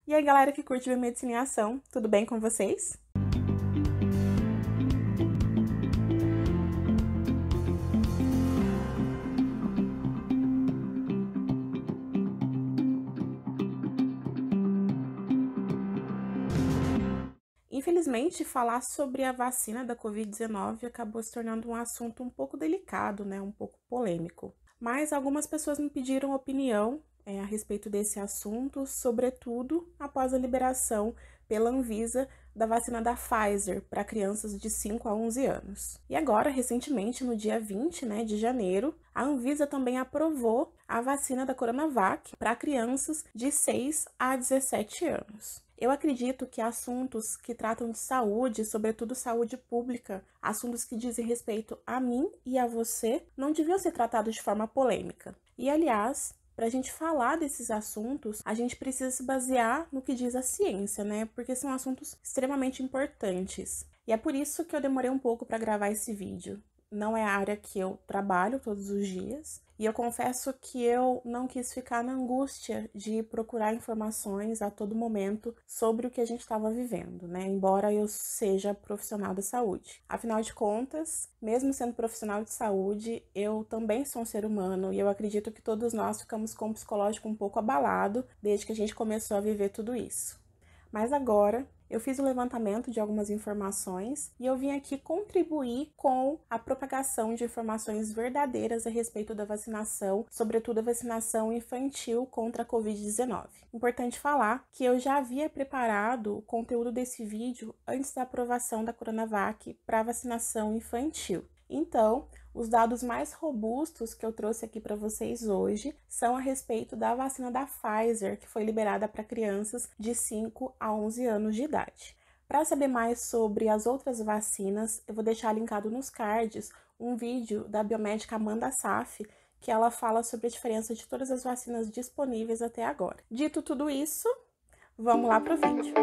E aí, galera que curte Biomedicina em Ação, tudo bem com vocês? Infelizmente, falar sobre a vacina da Covid-19 acabou se tornando um assunto um pouco delicado, né? Um pouco polêmico. Mas algumas pessoas me pediram opinião a respeito desse assunto, sobretudo após a liberação pela Anvisa da vacina da Pfizer para crianças de 5 a 11 anos. E agora, recentemente, no dia 20, de janeiro, a Anvisa também aprovou a vacina da Coronavac para crianças de 6 a 17 anos. Eu acredito que assuntos que tratam de saúde, sobretudo saúde pública, assuntos que dizem respeito a mim e a você, não deviam ser tratados de forma polêmica. E, aliás, para a gente falar desses assuntos, a gente precisa se basear no que diz a ciência, né? Porque são assuntos extremamente importantes. E é por isso que eu demorei um pouco para gravar esse vídeo. Não é a área que eu trabalho todos os dias. E eu confesso que eu não quis ficar na angústia de procurar informações a todo momento sobre o que a gente estava vivendo, né? Embora eu seja profissional da saúde. Afinal de contas, mesmo sendo profissional de saúde, eu também sou um ser humano e eu acredito que todos nós ficamos com o psicológico um pouco abalado desde que a gente começou a viver tudo isso. Mas agora eu fiz o levantamento de algumas informações e eu vim aqui contribuir com a propagação de informações verdadeiras a respeito da vacinação, sobretudo a vacinação infantil contra a Covid-19. Importante falar que eu já havia preparado o conteúdo desse vídeo antes da aprovação da Coronavac para vacinação infantil. Então, os dados mais robustos que eu trouxe aqui para vocês hoje são a respeito da vacina da Pfizer, que foi liberada para crianças de 5 a 11 anos de idade. Para saber mais sobre as outras vacinas, eu vou deixar linkado nos cards um vídeo da biomédica Amanda Saffi, que ela fala sobre a diferença de todas as vacinas disponíveis até agora. Dito tudo isso, vamos lá para o vídeo.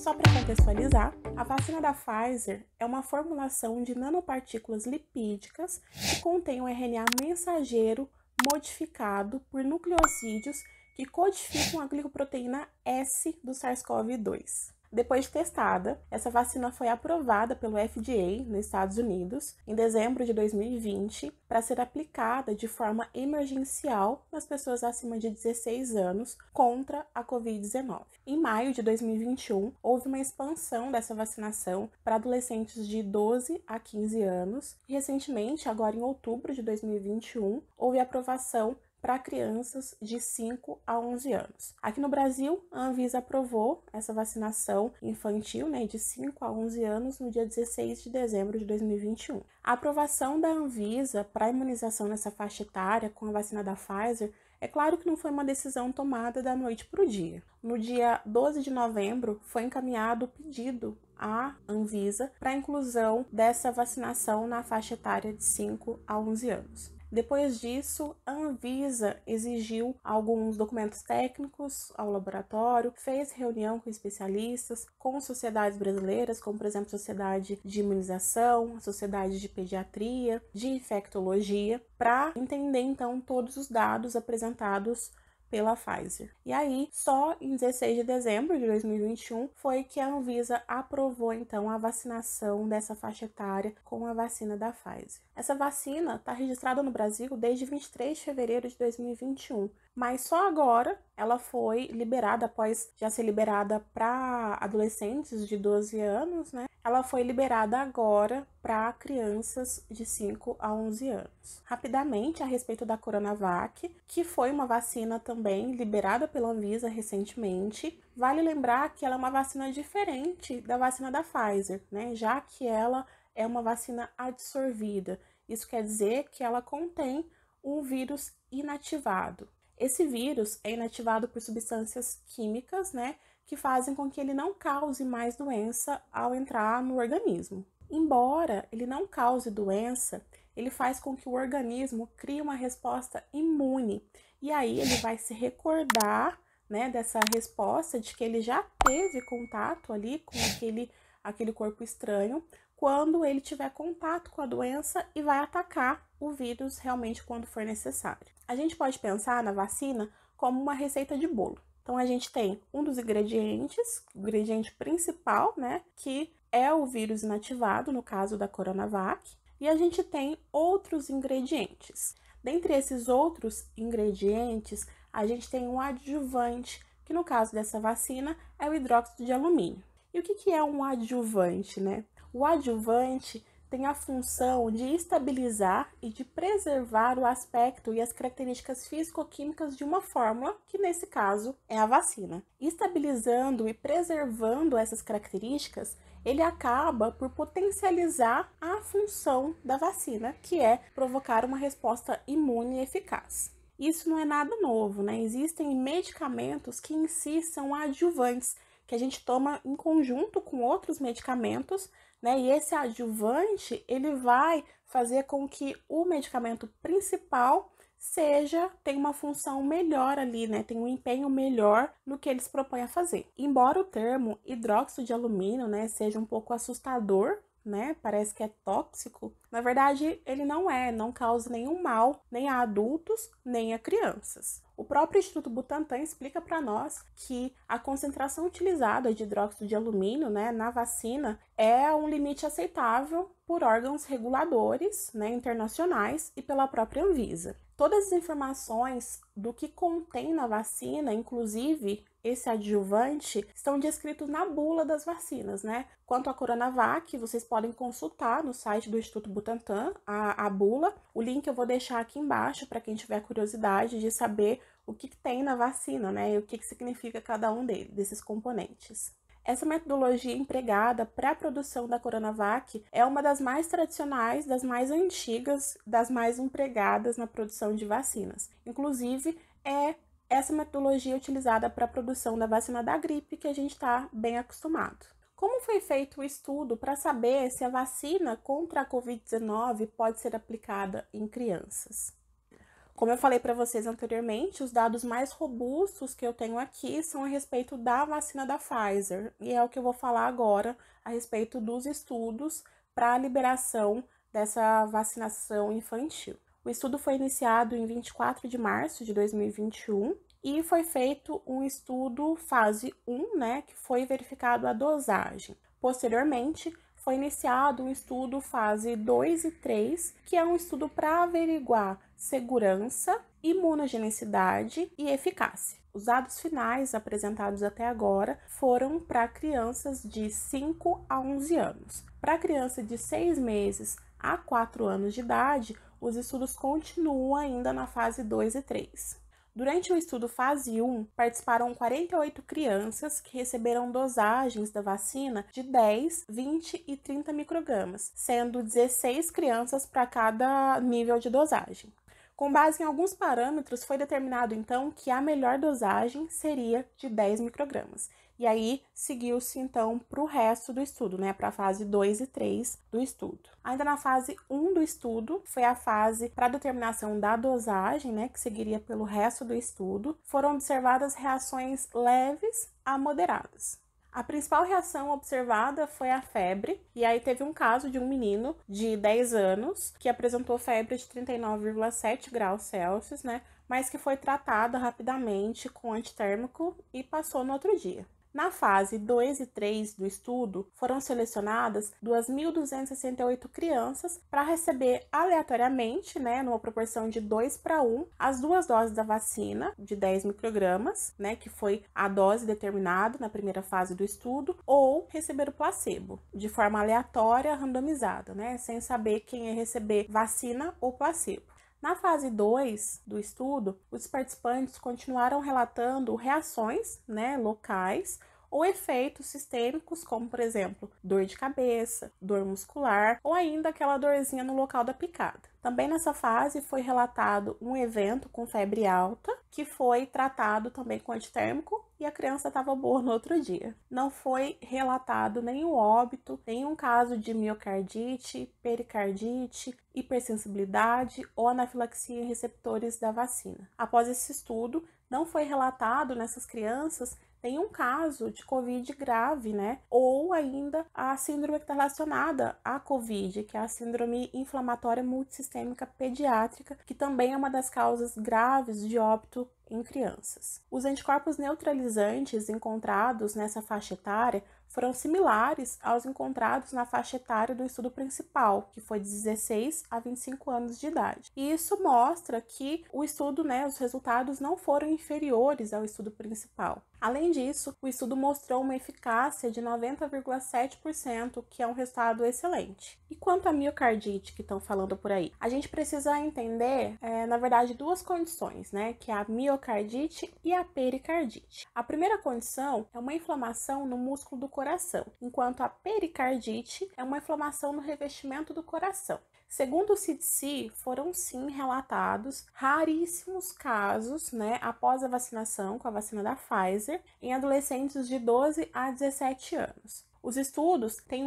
Só para contextualizar, a vacina da Pfizer é uma formulação de nanopartículas lipídicas que contém um RNA mensageiro modificado por nucleosídeos que codificam a glicoproteína S do SARS-CoV-2. Depois de testada, essa vacina foi aprovada pelo FDA nos Estados Unidos em dezembro de 2020 para ser aplicada de forma emergencial nas pessoas acima de 16 anos contra a Covid-19. Em maio de 2021, houve uma expansão dessa vacinação para adolescentes de 12 a 15 anos e, recentemente, agora em outubro de 2021, houve aprovação para crianças de 5 a 11 anos. Aqui no Brasil, a Anvisa aprovou essa vacinação infantil, de 5 a 11 anos no dia 16 de dezembro de 2021. A aprovação da Anvisa para a imunização nessa faixa etária com a vacina da Pfizer é claro que não foi uma decisão tomada da noite para o dia. No dia 12 de novembro, foi encaminhado o pedido à Anvisa para a inclusão dessa vacinação na faixa etária de 5 a 11 anos. Depois disso, a Anvisa exigiu alguns documentos técnicos ao laboratório, fez reunião com especialistas, com sociedades brasileiras, como por exemplo a Sociedade de Imunização, a Sociedade de Pediatria, de Infectologia, para entender então todos os dados apresentados pela Pfizer. E aí, só em 16 de dezembro de 2021 foi que a Anvisa aprovou então a vacinação dessa faixa etária com a vacina da Pfizer. Essa vacina está registrada no Brasil desde 23 de fevereiro de 2021, mas só agora ela foi liberada, após já ser liberada para adolescentes de 12 anos, ela foi liberada agora para crianças de 5 a 11 anos. Rapidamente, a respeito da Coronavac, que foi uma vacina também liberada pela Anvisa recentemente, vale lembrar que ela é uma vacina diferente da vacina da Pfizer, já que ela é uma vacina adsorvida. Isso quer dizer que ela contém um vírus inativado. Esse vírus é inativado por substâncias químicas, que fazem com que ele não cause mais doença ao entrar no organismo. Embora ele não cause doença, ele faz com que o organismo crie uma resposta imune. E aí ele vai se recordar, dessa resposta de que ele já teve contato ali com aquele corpo estranho, quando ele tiver contato com a doença e vai atacar o vírus realmente quando for necessário. A gente pode pensar na vacina como uma receita de bolo. Então, a gente tem um dos ingredientes, o ingrediente principal, né, que é o vírus inativado, no caso da Coronavac, e a gente tem outros ingredientes. Dentre esses outros ingredientes, a gente tem um adjuvante, que no caso dessa vacina é o hidróxido de alumínio. E o que é um adjuvante, né? O adjuvante tem a função de estabilizar e de preservar o aspecto e as características físico-químicas de uma fórmula, que nesse caso é a vacina. Estabilizando e preservando essas características, ele acaba por potencializar a função da vacina, que é provocar uma resposta imune eficaz. Isso não é nada novo, né? Existem medicamentos que em si são adjuvantes, que a gente toma em conjunto com outros medicamentos, né? E esse adjuvante, ele vai fazer com que o medicamento principal tenha uma função melhor ali, né? Tem um empenho melhor no que eles propõem a fazer. Embora o termo hidróxido de alumínio, né, seja um pouco assustador, né? Parece que é tóxico. Na verdade, ele não causa nenhum mal, nem a adultos, nem a crianças. O próprio Instituto Butantan explica para nós que a concentração utilizada de hidróxido de alumínio, né, na vacina é um limite aceitável por órgãos reguladores, né, internacionais e pela própria Anvisa. Todas as informações do que contém na vacina, inclusive esse adjuvante, estão descritos na bula das vacinas, né? Quanto à Coronavac, vocês podem consultar no site do Instituto Butantan a bula. O link eu vou deixar aqui embaixo para quem tiver curiosidade de saber o que tem na vacina, né? E o que significa cada um desses componentes. Essa metodologia empregada para a produção da Coronavac é uma das mais tradicionais, das mais antigas, das mais empregadas na produção de vacinas. Inclusive, é essa metodologia utilizada para a produção da vacina da gripe que a gente está bem acostumado. Como foi feito o estudo para saber se a vacina contra a Covid-19 pode ser aplicada em crianças? Como eu falei para vocês anteriormente, os dados mais robustos que eu tenho aqui são a respeito da vacina da Pfizer, e é o que eu vou falar agora a respeito dos estudos para a liberação dessa vacinação infantil. O estudo foi iniciado em 24 de março de 2021 e foi feito um estudo fase 1, né, que foi verificado a dosagem. Posteriormente, foi iniciado um estudo fase 2 e 3, que é um estudo para averiguar segurança, imunogenicidade e eficácia. Os dados finais apresentados até agora foram para crianças de 5 a 11 anos. Para criança de 6 meses a 4 anos de idade, os estudos continuam ainda na fase 2 e 3. Durante o estudo fase 1, participaram 48 crianças que receberam dosagens da vacina de 10, 20 e 30 microgramas, sendo 16 crianças para cada nível de dosagem. Com base em alguns parâmetros, foi determinado então que a melhor dosagem seria de 10 microgramas. E aí, seguiu-se então para o resto do estudo, né? Para a fase 2 e 3 do estudo. Ainda na fase 1 do estudo, foi a fase para determinação da dosagem, né? Que seguiria pelo resto do estudo. Foram observadas reações leves a moderadas. A principal reação observada foi a febre, e aí teve um caso de um menino de 10 anos que apresentou febre de 39,7 graus Celsius, né? Mas que foi tratado rapidamente com antitérmico e passou no outro dia. Na fase 2 e 3 do estudo, foram selecionadas 2.268 crianças para receber aleatoriamente, né, numa proporção de 2 para 1, as 2 doses da vacina de 10 microgramas, né, que foi a dose determinada na primeira fase do estudo, ou receber o placebo, de forma aleatória, randomizada, né, sem saber quem ia receber vacina ou placebo. Na fase 2 do estudo, os participantes continuaram relatando reações, né, locais ou efeitos sistêmicos, como, por exemplo, dor de cabeça, dor muscular ou ainda aquela dorzinha no local da picada. Também nessa fase foi relatado um evento com febre alta, que foi tratado também com antitérmico e a criança estava boa no outro dia. Não foi relatado nenhum óbito, nenhum caso de miocardite, pericardite, hipersensibilidade ou anafilaxia em receptores da vacina. Após esse estudo, não foi relatado nessas crianças tem um caso de Covid grave, né? Ou ainda a síndrome que está relacionada à Covid, que é a síndrome inflamatória multissistêmica pediátrica, que também é uma das causas graves de óbito em crianças. Os anticorpos neutralizantes encontrados nessa faixa etária foram similares aos encontrados na faixa etária do estudo principal, que foi de 16 a 25 anos de idade. E isso mostra que o estudo, os resultados não foram inferiores ao estudo principal. Além disso, o estudo mostrou uma eficácia de 90,7%, que é um resultado excelente. E quanto à miocardite que estão falando por aí? A gente precisa entender, na verdade, duas condições, que é a miocardite e a pericardite. A primeira condição é uma inflamação no músculo do coração, enquanto a pericardite é uma inflamação no revestimento do coração. Segundo o CDC, foram sim relatados raríssimos casos, após a vacinação com a vacina da Pfizer, em adolescentes de 12 a 17 anos. Os estudos têm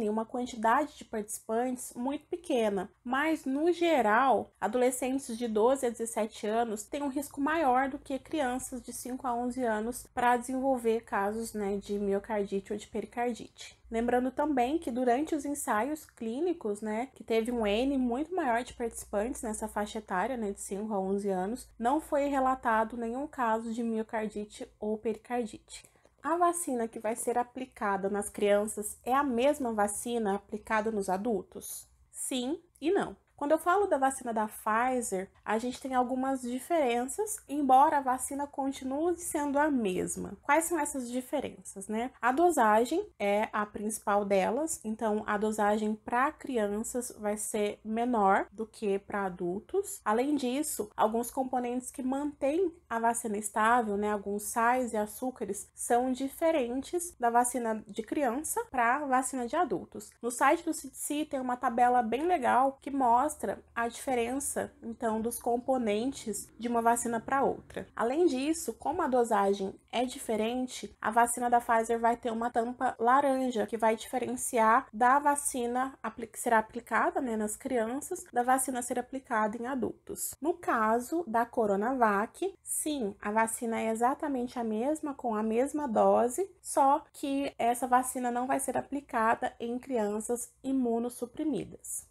uma quantidade de participantes muito pequena, mas, no geral, adolescentes de 12 a 17 anos têm um risco maior do que crianças de 5 a 11 anos para desenvolver casos de miocardite ou de pericardite. Lembrando também que durante os ensaios clínicos, que teve um N muito maior de participantes nessa faixa etária, de 5 a 11 anos, não foi relatado nenhum caso de miocardite ou pericardite. A vacina que vai ser aplicada nas crianças é a mesma vacina aplicada nos adultos? Sim e não. Quando eu falo da vacina da Pfizer, a gente tem algumas diferenças, embora a vacina continue sendo a mesma. Quais são essas diferenças, A dosagem é a principal delas, então a dosagem para crianças vai ser menor do que para adultos. Além disso, alguns componentes que mantêm a vacina estável, alguns sais e açúcares, são diferentes da vacina de criança para a vacina de adultos. No site do CDC tem uma tabela bem legal que mostra a diferença, então, dos componentes de uma vacina para outra. Além disso, como a dosagem é diferente, a vacina da Pfizer vai ter uma tampa laranja, que vai diferenciar da vacina que será aplicada nas crianças, da vacina a ser aplicada em adultos. No caso da Coronavac, sim, a vacina é exatamente a mesma, com a mesma dose, só que essa vacina não vai ser aplicada em crianças imunossuprimidas.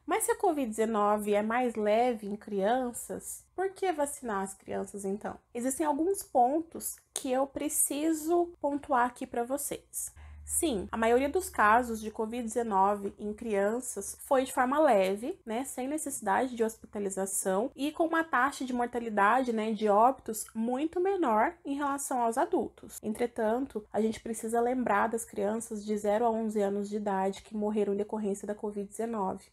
Mas se a Covid-19 é mais leve em crianças, por que vacinar as crianças então? Existem alguns pontos que eu preciso pontuar aqui para vocês. Sim, a maioria dos casos de Covid-19 em crianças foi de forma leve, sem necessidade de hospitalização e com uma taxa de mortalidade, de óbitos muito menor em relação aos adultos. Entretanto, a gente precisa lembrar das crianças de 0 a 11 anos de idade que morreram em decorrência da Covid-19.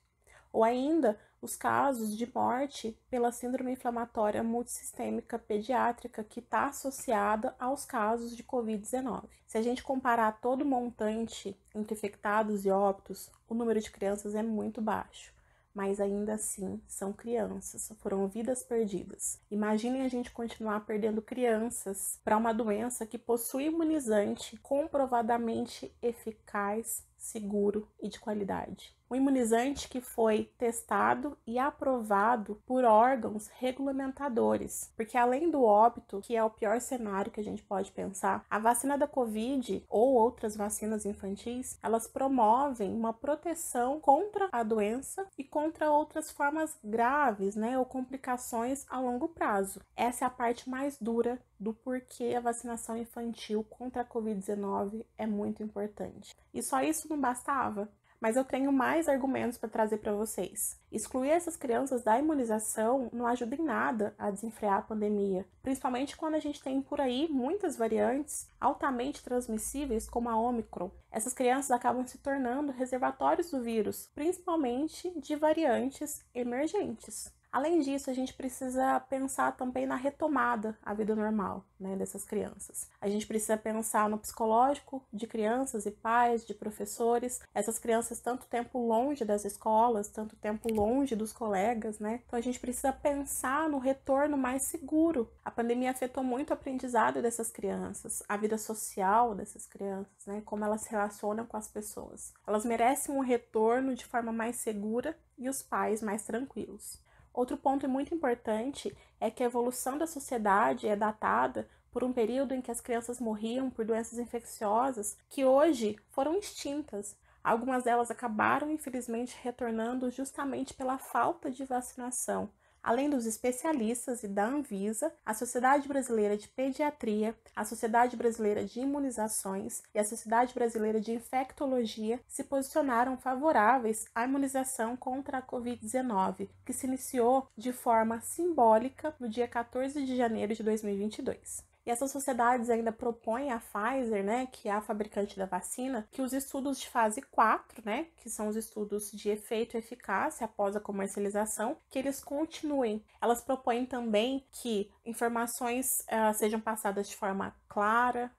Ou ainda os casos de morte pela síndrome inflamatória multissistêmica pediátrica, que está associada aos casos de Covid-19. Se a gente comparar todo o montante entre infectados e óbitos, o número de crianças é muito baixo. Mas ainda assim, são crianças, foram vidas perdidas. Imaginem a gente continuar perdendo crianças para uma doença que possui imunizante comprovadamente eficaz, seguro e de qualidade. Um imunizante que foi testado e aprovado por órgãos regulamentadores, porque além do óbito, que é o pior cenário que a gente pode pensar, a vacina da Covid ou outras vacinas infantis, elas promovem uma proteção contra a doença e contra outras formas graves, ou complicações a longo prazo. Essa é a parte mais dura do porquê a vacinação infantil contra a Covid-19 é muito importante. E só isso não bastava? Mas eu tenho mais argumentos para trazer para vocês. Excluir essas crianças da imunização não ajuda em nada a desenfrear a pandemia, principalmente quando a gente tem por aí muitas variantes altamente transmissíveis, como a Omicron. Essas crianças acabam se tornando reservatórios do vírus, principalmente de variantes emergentes. Além disso, a gente precisa pensar também na retomada à vida normal, dessas crianças. A gente precisa pensar no psicológico de crianças e pais, de professores, essas crianças tanto tempo longe das escolas, tanto tempo longe dos colegas, Então a gente precisa pensar no retorno mais seguro. A pandemia afetou muito o aprendizado dessas crianças, a vida social dessas crianças, Como elas se relacionam com as pessoas. Elas merecem um retorno de forma mais segura e os pais mais tranquilos. Outro ponto muito importante é que a evolução da sociedade é datada por um período em que as crianças morriam por doenças infecciosas que hoje foram extintas. Algumas delas acabaram, infelizmente, retornando justamente pela falta de vacinação. Além dos especialistas e da Anvisa, a Sociedade Brasileira de Pediatria, a Sociedade Brasileira de Imunizações e a Sociedade Brasileira de Infectologia se posicionaram favoráveis à imunização contra a Covid-19, que se iniciou de forma simbólica no dia 14 de janeiro de 2022. E essas sociedades ainda propõem à Pfizer, que é a fabricante da vacina, que os estudos de fase 4, que são os estudos de efeito e eficácia após a comercialização, que eles continuem. Elas propõem também que informações sejam passadas de forma clara,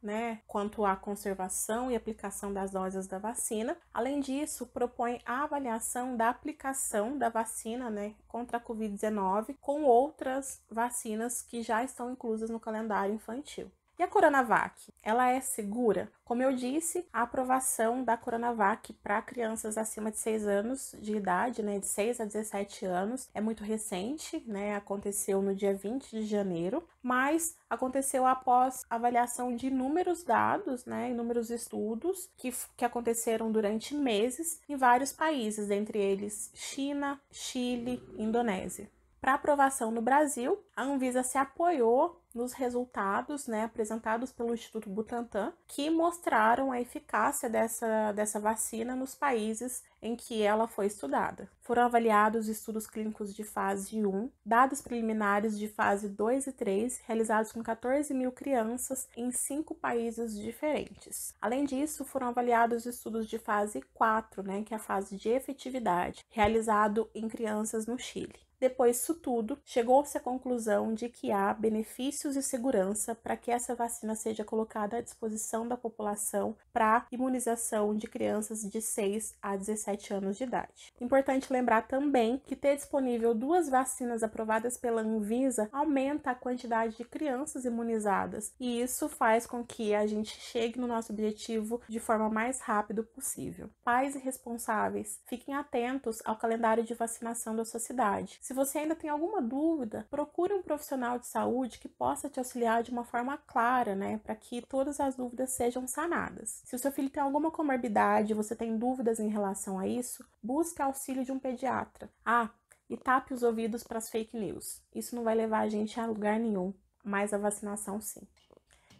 quanto à conservação e aplicação das doses da vacina. Além disso, propõe a avaliação da aplicação da vacina, contra a Covid-19 com outras vacinas que já estão inclusas no calendário infantil. E a Coronavac, ela é segura? Como eu disse, a aprovação da Coronavac para crianças acima de 6 anos de idade, de 6 a 17 anos, é muito recente, aconteceu no dia 20 de janeiro, mas aconteceu após avaliação de inúmeros dados, inúmeros estudos que aconteceram durante meses em vários países, entre eles China, Chile e Indonésia. Para aprovação no Brasil, a Anvisa se apoiou nos resultados apresentados pelo Instituto Butantan, que mostraram a eficácia dessa vacina nos países em que ela foi estudada. Foram avaliados estudos clínicos de fase 1, dados preliminares de fase 2 e 3, realizados com 14 mil crianças em 5 países diferentes. Além disso, foram avaliados estudos de fase 4, que é a fase de efetividade, realizado em crianças no Chile. Depois disso tudo, chegou-se à conclusão de que há benefícios e segurança para que essa vacina seja colocada à disposição da população para imunização de crianças de 6 a 17 anos de idade. Importante lembrar também que ter disponível 2 vacinas aprovadas pela Anvisa aumenta a quantidade de crianças imunizadas, e isso faz com que a gente chegue no nosso objetivo de forma mais rápida possível. Pais e responsáveis, fiquem atentos ao calendário de vacinação da sua cidade. Se você ainda tem alguma dúvida, procure um profissional de saúde que possa te auxiliar de uma forma clara, para que todas as dúvidas sejam sanadas. Se o seu filho tem alguma comorbidade e você tem dúvidas em relação a isso, busque auxílio de um pediatra. E tape os ouvidos para as fake news. Isso não vai levar a gente a lugar nenhum, mas a vacinação sim.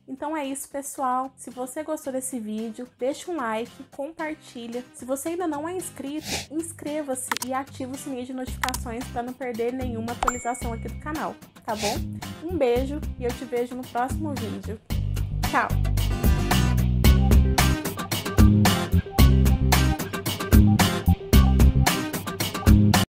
Então é isso, pessoal. Se você gostou desse vídeo, deixa um like, compartilha. Se você ainda não é inscrito, inscreva-se e ative o sininho de notificações para não perder nenhuma atualização aqui do canal, tá bom? Um beijo e eu te vejo no próximo vídeo. Tchau!